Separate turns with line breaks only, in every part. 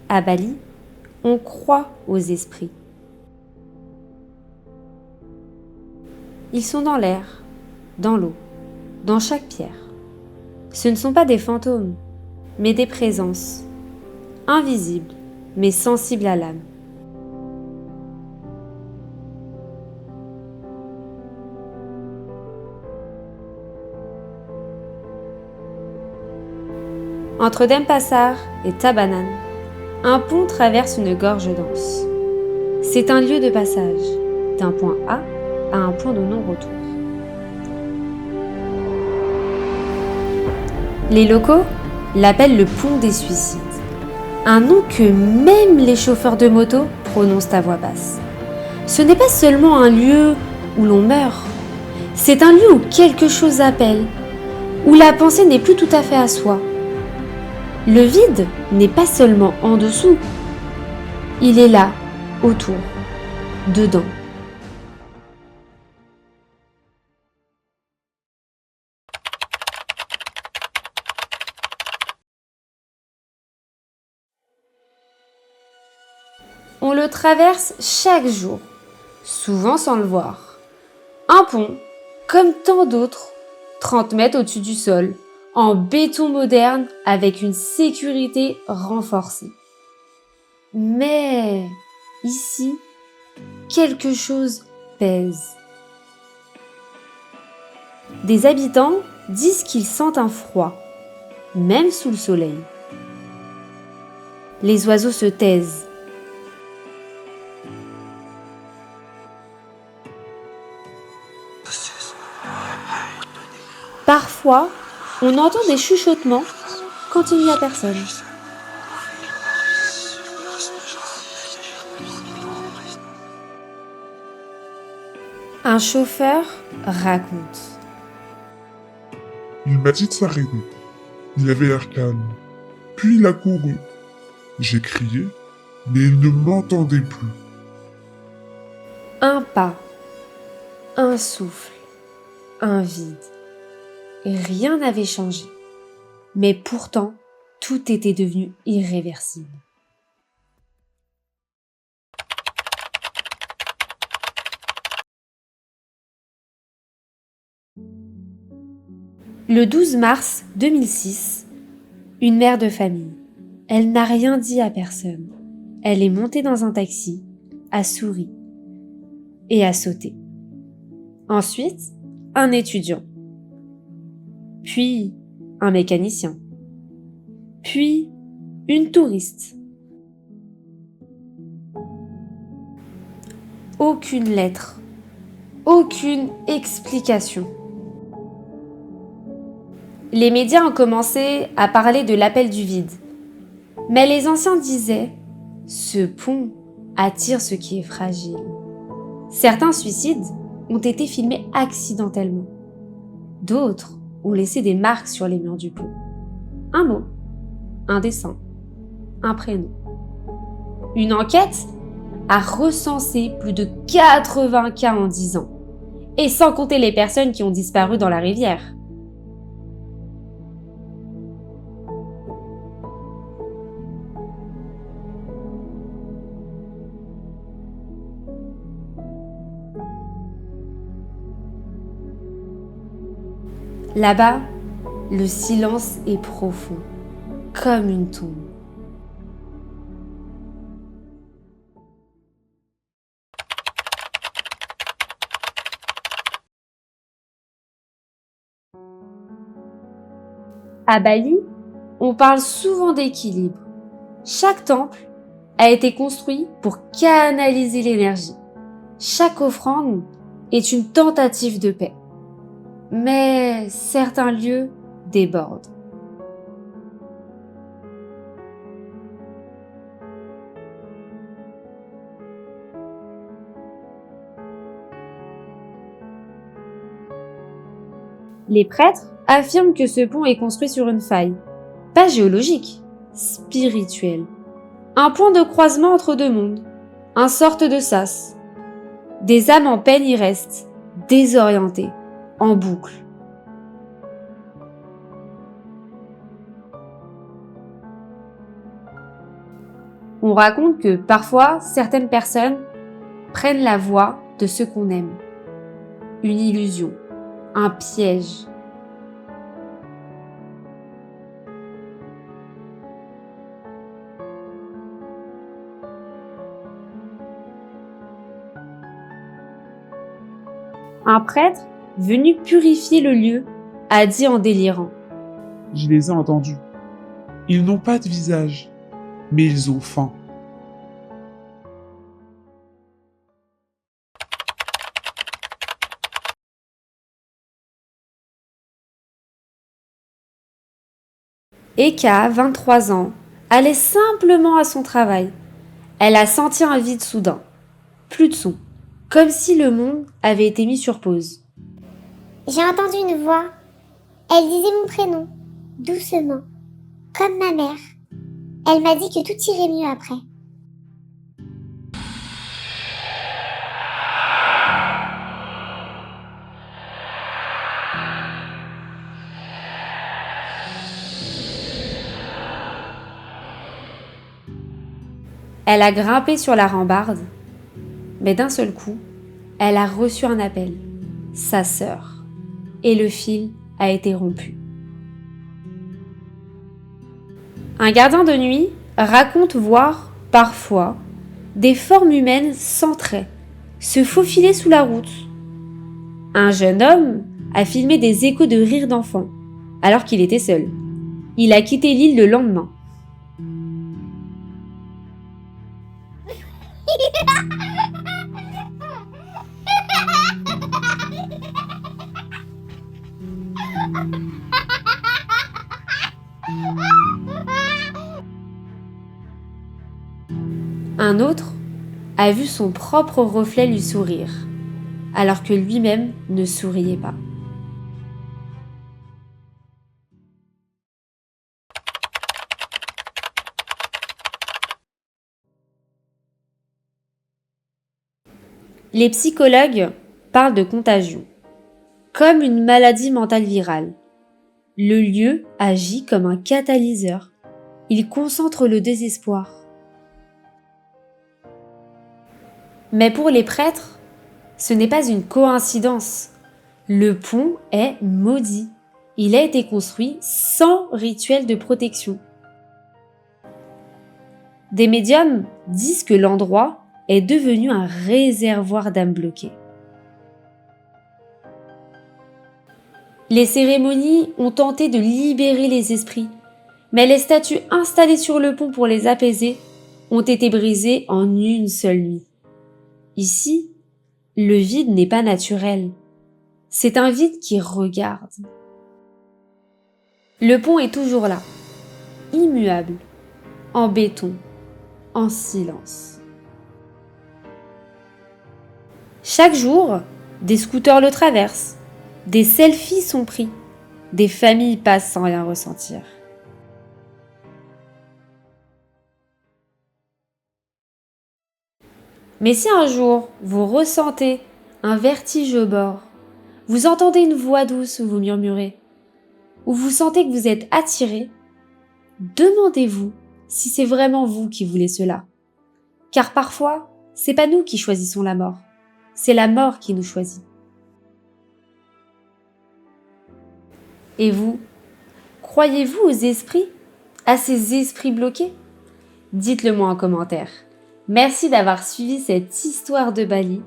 À Bali, on croit aux esprits. Ils sont dans l'air, dans l'eau, dans chaque pierre. Ce ne sont pas des fantômes, mais des présences, invisibles, mais sensibles à l'âme. Entre Denpasar et Tabanan, un pont traverse une gorge dense. C'est un lieu de passage, d'un point A à un point de non-retour. Les locaux l'appellent le pont des suicides, un nom que même les chauffeurs de moto prononcent à voix basse. Ce n'est pas seulement un lieu où l'on meurt, c'est un lieu où quelque chose appelle, où la pensée n'est plus tout à fait à soi. Le vide n'est pas seulement en dessous, il est là, autour, dedans. On le traverse chaque jour, souvent sans le voir. Un pont, comme tant d'autres, 30 mètres au-dessus du sol, en béton moderne avec une sécurité renforcée. Mais ici, quelque chose pèse. Des habitants disent qu'ils sentent un froid, même sous le soleil. Les oiseaux se taisent. Parfois, on entend des chuchotements quand il n'y a personne. Un chauffeur raconte.
Il m'a dit de s'arrêter. Il avait l'air calme. Puis il a couru. J'ai crié, mais il ne m'entendait plus.
Un pas, un souffle, un vide. Rien n'avait changé. Mais pourtant, tout était devenu irréversible. Le 12 mars 2006, une mère de famille. Elle n'a rien dit à personne. Elle est montée dans un taxi, a souri et a sauté. Ensuite, un étudiant. Puis, un mécanicien. Puis, une touriste. Aucune lettre. Aucune explication. Les médias ont commencé à parler de l'appel du vide. Mais les anciens disaient « Ce pont attire ce qui est fragile ». Certains suicides ont été filmés accidentellement. D'autres ont laissé des marques sur les murs du pont. Un mot, un dessin, un prénom. Une enquête a recensé plus de 80 cas en 10 ans. Et sans compter les personnes qui ont disparu dans la rivière. Là-bas, le silence est profond, comme une tombe. À Bali, on parle souvent d'équilibre. Chaque temple a été construit pour canaliser l'énergie. Chaque offrande est une tentative de paix. Mais certains lieux débordent. Les prêtres affirment que ce pont est construit sur une faille, pas géologique, spirituelle. Un point de croisement entre deux mondes, un sorte de sas. Des âmes en peine y restent, désorientées, en boucle. On raconte que parfois, certaines personnes prennent la voix de ceux qu'on aime. Une illusion, un piège. Un prêtre, venu purifier le lieu, a dit en délirant.
Je les ai entendus. Ils n'ont pas de visage, mais ils ont faim.
Eka, 23 ans, allait simplement à son travail. Elle a senti un vide soudain. Plus de son. Comme si le monde avait été mis sur pause.
J'ai entendu une voix. Elle disait mon prénom, doucement, comme ma mère. Elle m'a dit que tout irait mieux après.
Elle a grimpé sur la rambarde, mais d'un seul coup, elle a reçu un appel. Sa sœur. Et le fil a été rompu. Un gardien de nuit raconte voir, parfois, des formes humaines sans traits, se faufiler sous la route. Un jeune homme a filmé des échos de rires d'enfants, alors qu'il était seul. Il a quitté l'île le lendemain. Un autre a vu son propre reflet lui sourire, alors que lui-même ne souriait pas. Les psychologues parlent de contagion, comme une maladie mentale virale. Le lieu agit comme un catalyseur. Il concentre le désespoir. Mais pour les prêtres, ce n'est pas une coïncidence. Le pont est maudit. Il a été construit sans rituel de protection. Des médiums disent que l'endroit est devenu un réservoir d'âmes bloquées. Les cérémonies ont tenté de libérer les esprits, mais les statues installées sur le pont pour les apaiser ont été brisées en une seule nuit. Ici, le vide n'est pas naturel. C'est un vide qui regarde. Le pont est toujours là, immuable, en béton, en silence. Chaque jour, des scooters le traversent, des selfies sont pris, des familles passent sans rien ressentir. Mais si un jour vous ressentez un vertige au bord, vous entendez une voix douce vous murmurer, ou vous sentez que vous êtes attiré, demandez-vous si c'est vraiment vous qui voulez cela. Car parfois, c'est pas nous qui choisissons la mort, c'est la mort qui nous choisit. Et vous, croyez-vous aux esprits, à ces esprits bloqués? Dites-le moi en commentaire. Merci d'avoir suivi cette histoire de Bali.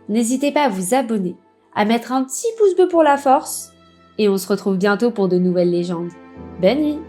N'hésitez pas à vous abonner, à mettre un petit pouce bleu pour la force, et on se retrouve bientôt pour de nouvelles légendes. Bonne nuit!